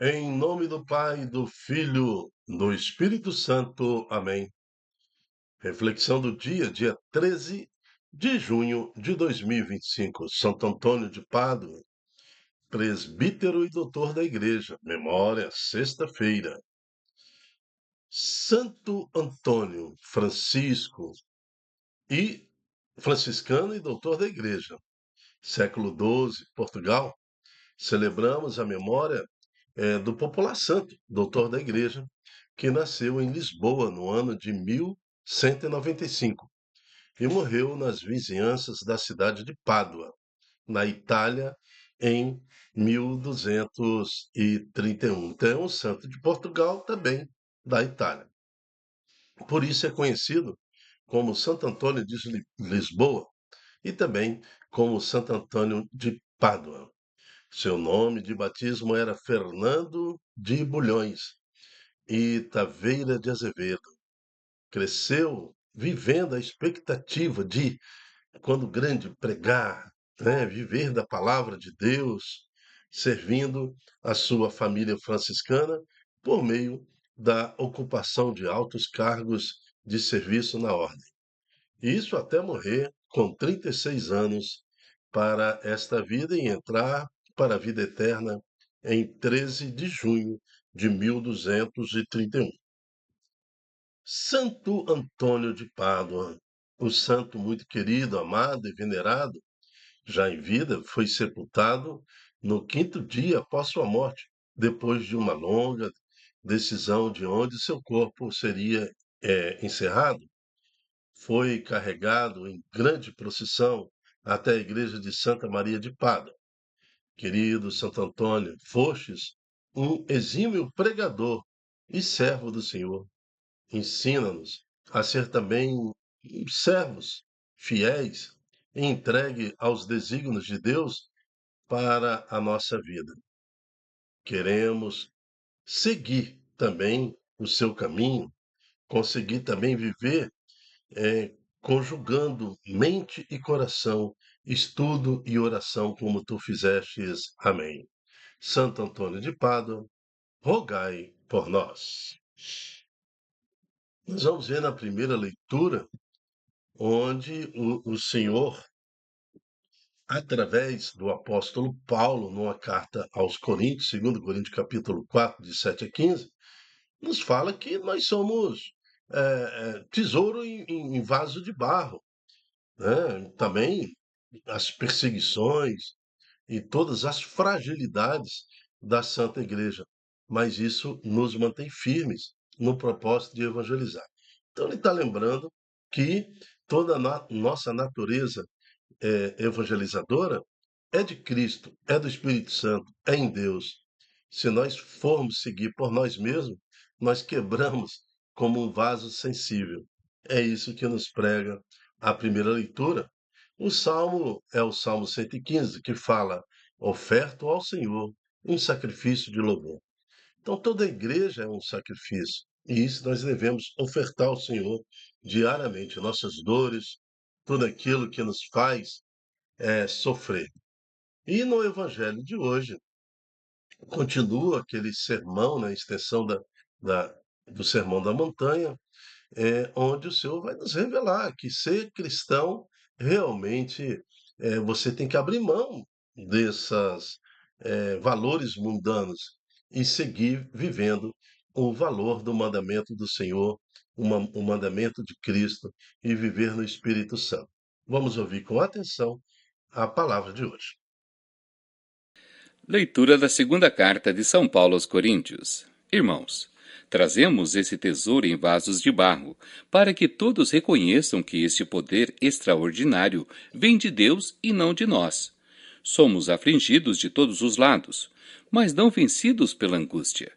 Em nome do Pai, do Filho, do Espírito Santo. Amém. Reflexão do dia 13 de junho de 2025. Santo Antônio de Pádua, presbítero e doutor da Igreja. Memória, sexta-feira. Santo Antônio Francisco e franciscano e doutor da Igreja. Século XII, Portugal. Celebramos a memória do Popular Santo, doutor da Igreja, que nasceu em Lisboa no ano de 1195 e morreu nas vizinhanças da cidade de Pádua, na Itália, em 1231. Então, é um santo de Portugal, também da Itália. Por isso é conhecido como Santo Antônio de Lisboa e também como Santo Antônio de Pádua. Seu nome de batismo era Fernando de Bulhões e Taveira de Azevedo. Cresceu vivendo a expectativa de, quando grande, pregar, né, viver da palavra de Deus, servindo a sua família franciscana por meio da ocupação de altos cargos de serviço na ordem. Isso até morrer com 36 anos para esta vida e entrar para a vida eterna em 13 de junho de 1231. Santo Antônio de Pádua, o santo muito querido, amado e venerado, já em vida, foi sepultado no quinto dia após sua morte, depois de uma longa decisão de onde seu corpo seria encerrado. Foi carregado em grande procissão até a igreja de Santa Maria de Pádua. Querido Santo Antônio, fostes um exímio pregador e servo do Senhor. Ensina-nos a ser também servos fiéis e entregue aos desígnios de Deus para a nossa vida. Queremos seguir também o seu caminho, conseguir também viver conjugando mente e coração, estudo e oração, como tu fizestes. Amém. Santo Antônio de Pádua, rogai por nós. Nós vamos ver na primeira leitura onde o Senhor, através do apóstolo Paulo, numa carta aos Coríntios, 2 capítulo 4, de 7 a 15, nos fala que nós somos tesouro em vaso de barro, né? Também as perseguições e todas as fragilidades da Santa Igreja, mas isso nos mantém firmes no propósito de evangelizar. Então, ele está lembrando que toda a nossa natureza evangelizadora é de Cristo, é do Espírito Santo, é em Deus. Se nós formos seguir por nós mesmos, nós quebramos como um vaso sensível. É isso que nos prega a primeira leitura. O salmo é o Salmo 115, que fala: oferto ao Senhor um sacrifício de louvor. Então, toda a igreja é um sacrifício. E isso nós devemos ofertar ao Senhor diariamente, nossas dores, tudo aquilo que nos faz sofrer. E no evangelho de hoje, continua aquele sermão, na extensão da, do Sermão da Montanha, onde o Senhor vai nos revelar que ser cristão realmente você tem que abrir mão desses valores mundanos e seguir vivendo o valor do mandamento do Senhor, o mandamento de Cristo e viver no Espírito Santo. Vamos ouvir com atenção a palavra de hoje. Leitura da segunda carta de São Paulo aos Coríntios. Irmãos, trazemos esse tesouro em vasos de barro, para que todos reconheçam que este poder extraordinário vem de Deus e não de nós. Somos afligidos de todos os lados, mas não vencidos pela angústia,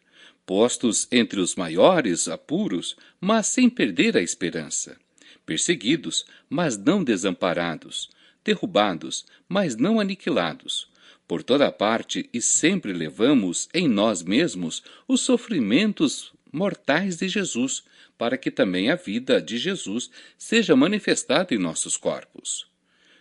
postos entre os maiores apuros, mas sem perder a esperança, perseguidos, mas não desamparados, derrubados, mas não aniquilados. Por toda parte e sempre levamos em nós mesmos os sofrimentos mortais de Jesus, para que também a vida de Jesus seja manifestada em nossos corpos.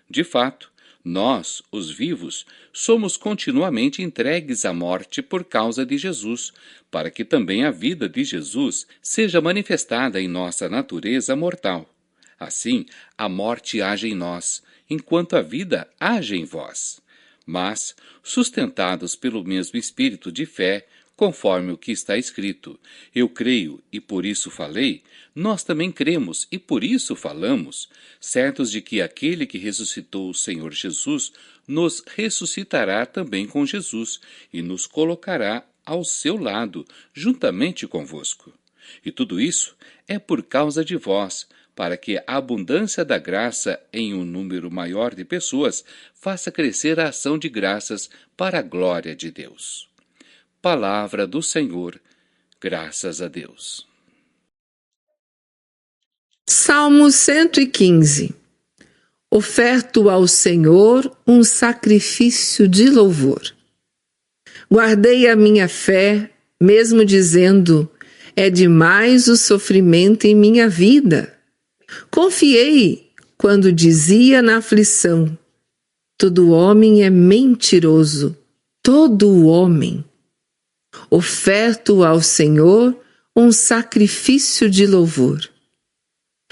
De fato, Nós, os vivos, somos continuamente entregues à morte por causa de Jesus, para que também a vida de Jesus seja manifestada em nossa natureza mortal. Assim, a morte age em nós, enquanto a vida age em vós. Mas, sustentados pelo mesmo espírito de fé, conforme o que está escrito, eu creio e por isso falei, nós também cremos e por isso falamos, certos de que aquele que ressuscitou o Senhor Jesus nos ressuscitará também com Jesus e nos colocará ao seu lado, juntamente convosco. E tudo isso é por causa de vós, para que a abundância da graça em um número maior de pessoas faça crescer a ação de graças para a glória de Deus. Palavra do Senhor, graças a Deus. Salmo 115. Oferto ao Senhor um sacrifício de louvor. Guardei a minha fé, mesmo dizendo, é demais o sofrimento em minha vida. Confiei quando dizia na aflição, todo homem é mentiroso, todo homem. Oferto ao Senhor um sacrifício de louvor.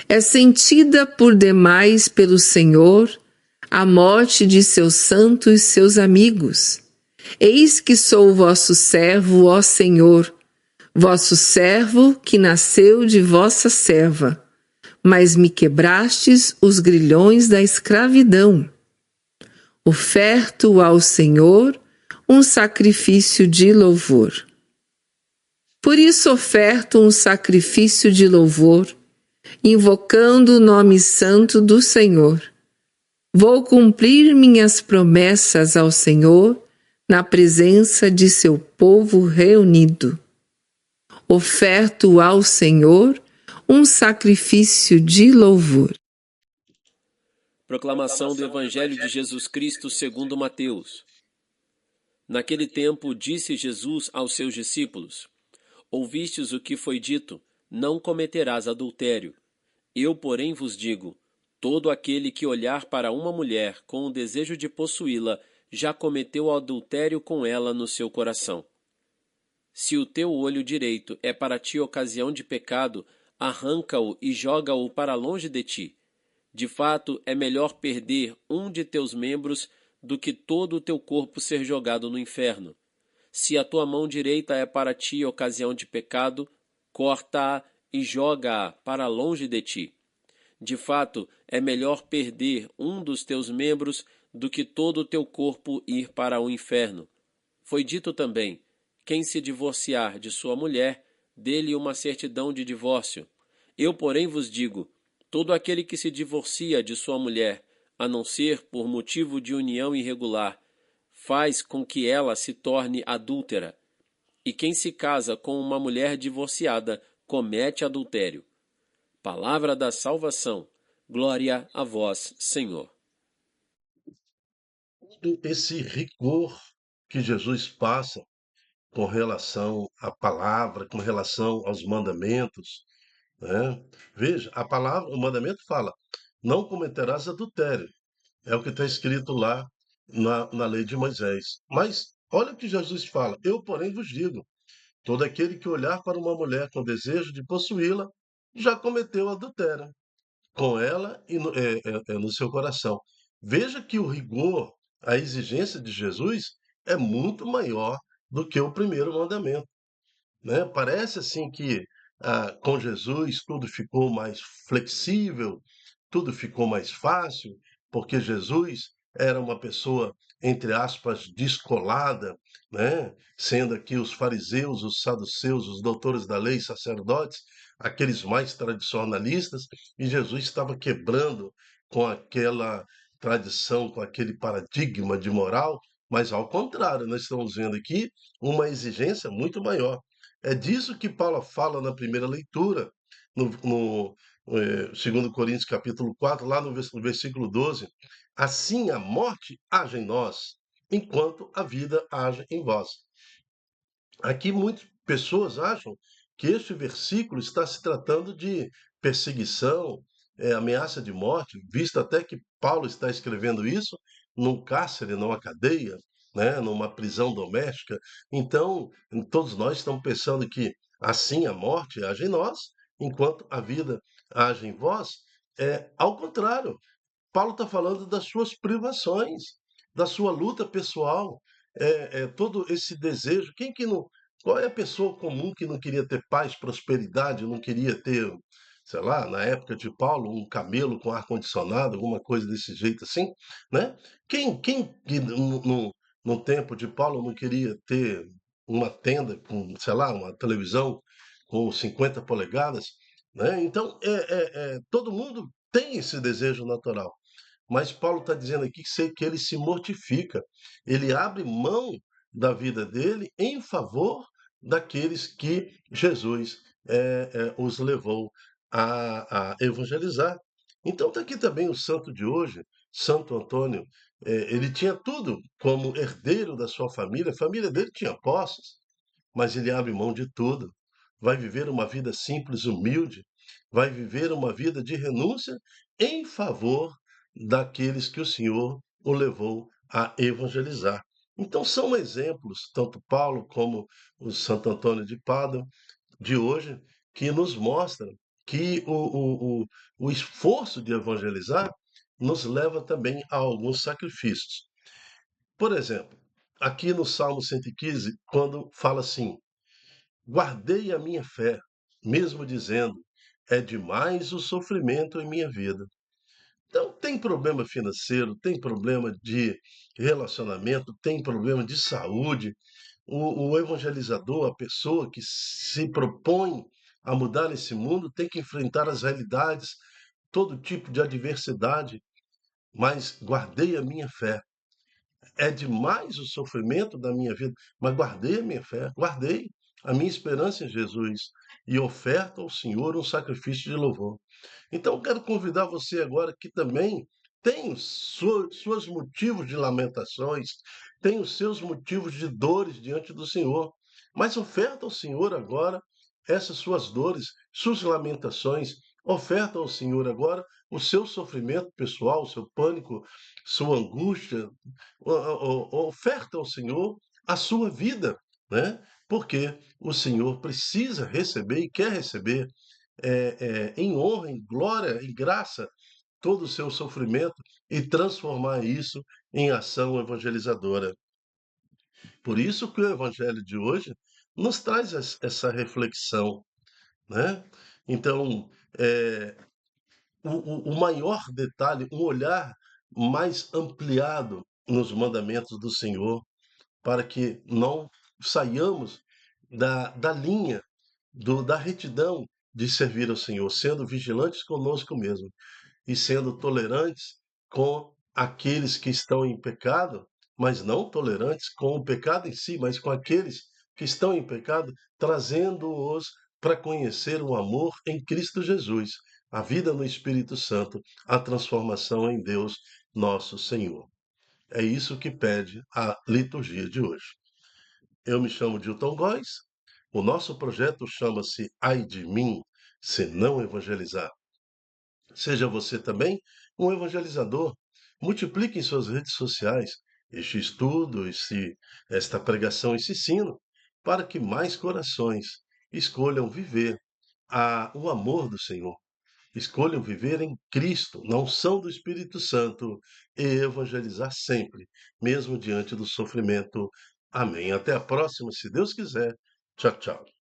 É sentida por demais pelo Senhor a morte de seus santos e seus amigos. Eis que sou vosso servo, ó Senhor, vosso servo que nasceu de vossa serva, mas me quebrastes os grilhões da escravidão. Oferto ao Senhor um sacrifício de louvor. Por isso oferto um sacrifício de louvor, invocando o nome santo do Senhor. Vou cumprir minhas promessas ao Senhor na presença de seu povo reunido. Oferto ao Senhor um sacrifício de louvor. Proclamação do Evangelho de Jesus Cristo segundo Mateus. Naquele tempo disse Jesus aos seus discípulos: Ouvistes o que foi dito, não cometerás adultério. Eu, porém, vos digo, todo aquele que olhar para uma mulher com o desejo de possuí-la, já cometeu adultério com ela no seu coração. Se o teu olho direito é para ti ocasião de pecado, arranca-o e joga-o para longe de ti. De fato, é melhor perder um de teus membros do que todo o teu corpo ser jogado no inferno. Se a tua mão direita é para ti ocasião de pecado, corta-a e joga-a para longe de ti. De fato, é melhor perder um dos teus membros do que todo o teu corpo ir para o inferno. Foi dito também, quem se divorciar de sua mulher, dê-lhe uma certidão de divórcio. Eu, porém, vos digo, todo aquele que se divorcia de sua mulher, a não ser por motivo de união irregular, faz com que ela se torne adúltera. E quem se casa com uma mulher divorciada, comete adultério. Palavra da salvação. Glória a vós, Senhor. Esse rigor que Jesus passa com relação à palavra, com relação aos mandamentos, né? Veja, a palavra, o mandamento fala: não cometerás adultério. É o que está escrito lá na lei de Moisés. Mas olha o que Jesus fala: eu, porém, vos digo, todo aquele que olhar para uma mulher com desejo de possuí-la, já cometeu adultério com ela e no seu coração. Veja que o rigor, a exigência de Jesus é muito maior do que o primeiro mandamento, né? Parece assim que com Jesus tudo ficou mais flexível, tudo ficou mais fácil, porque Jesus era uma pessoa, entre aspas, descolada, né? Sendo aqui os fariseus, os saduceus, os doutores da lei, sacerdotes, aqueles mais tradicionalistas, e Jesus estava quebrando com aquela tradição, com aquele paradigma de moral, mas ao contrário, nós estamos vendo aqui uma exigência muito maior. É disso que Paulo fala na primeira leitura, no 2 Coríntios capítulo 4, lá no versículo 12. Assim a morte age em nós, enquanto a vida age em vós. Aqui muitas pessoas acham que este versículo está se tratando de perseguição, ameaça de morte, visto até que Paulo está escrevendo isso num cárcere, numa cadeia, né, numa prisão doméstica. Então, todos nós estamos pensando que assim a morte age em nós, enquanto a vida age em vós. Ao contrário, Paulo está falando das suas privações, da sua luta pessoal, todo esse desejo. Quem que não? Qual é a pessoa comum que não queria ter paz, prosperidade, não queria ter, sei lá, na época de Paulo, um camelo com ar-condicionado, alguma coisa desse jeito assim, né? Quem que no tempo de Paulo não queria ter uma tenda com, sei lá, uma televisão com 50 polegadas, né? Então, todo mundo tem esse desejo natural. Mas Paulo está dizendo aqui que ele se mortifica, ele abre mão da vida dele em favor daqueles que Jesus os levou a evangelizar. Então está aqui também o santo de hoje, Santo Antônio. Ele tinha tudo como herdeiro da sua família, a família dele tinha posses, mas ele abre mão de tudo. Vai viver uma vida simples, humilde, vai viver uma vida de renúncia em favor daqueles que o Senhor o levou a evangelizar. Então são exemplos, tanto Paulo como o Santo Antônio de Pádua de hoje, que nos mostram que o esforço de evangelizar nos leva também a alguns sacrifícios. Por exemplo, aqui no Salmo 115, quando fala assim: guardei a minha fé, mesmo dizendo, é demais o sofrimento em minha vida. Então, tem problema financeiro, tem problema de relacionamento, tem problema de saúde. O evangelizador, a pessoa que se propõe a mudar esse mundo, tem que enfrentar as realidades, todo tipo de adversidade, mas guardei a minha fé. É demais o sofrimento da minha vida, mas guardei a minha fé, guardei a minha esperança em Jesus e oferto ao Senhor um sacrifício de louvor. Então, eu quero convidar você agora que também tem os seus motivos de lamentações, tem os seus motivos de dores diante do Senhor, mas oferta ao Senhor agora essas suas dores, suas lamentações, oferta ao Senhor agora o seu sofrimento pessoal, o seu pânico, sua angústia, oferta ao Senhor a sua vida, né? Porque o Senhor precisa receber e quer receber em honra, em glória, em graça, todo o seu sofrimento e transformar isso em ação evangelizadora. Por isso que o Evangelho de hoje nos traz essa reflexão, né? Então, é, o maior detalhe, um olhar mais ampliado nos mandamentos do Senhor, para que não saiamos da linha da retidão de servir ao Senhor, sendo vigilantes conosco mesmo e sendo tolerantes com aqueles que estão em pecado, mas não tolerantes com o pecado em si, mas com aqueles que estão em pecado, trazendo-os para conhecer o amor em Cristo Jesus, a vida no Espírito Santo, a transformação em Deus, nosso Senhor. É isso que pede a liturgia de hoje. Eu me chamo Dilton Góes, o nosso projeto chama-se Ai de mim, se não evangelizar. Seja você também um evangelizador. Multiplique em suas redes sociais este estudo, esta pregação, esse ensino, para que mais corações escolham viver o amor do Senhor. Escolham viver em Cristo, na unção do Espírito Santo e evangelizar sempre, mesmo diante do sofrimento. Amém. Até a próxima, se Deus quiser. Tchau, tchau.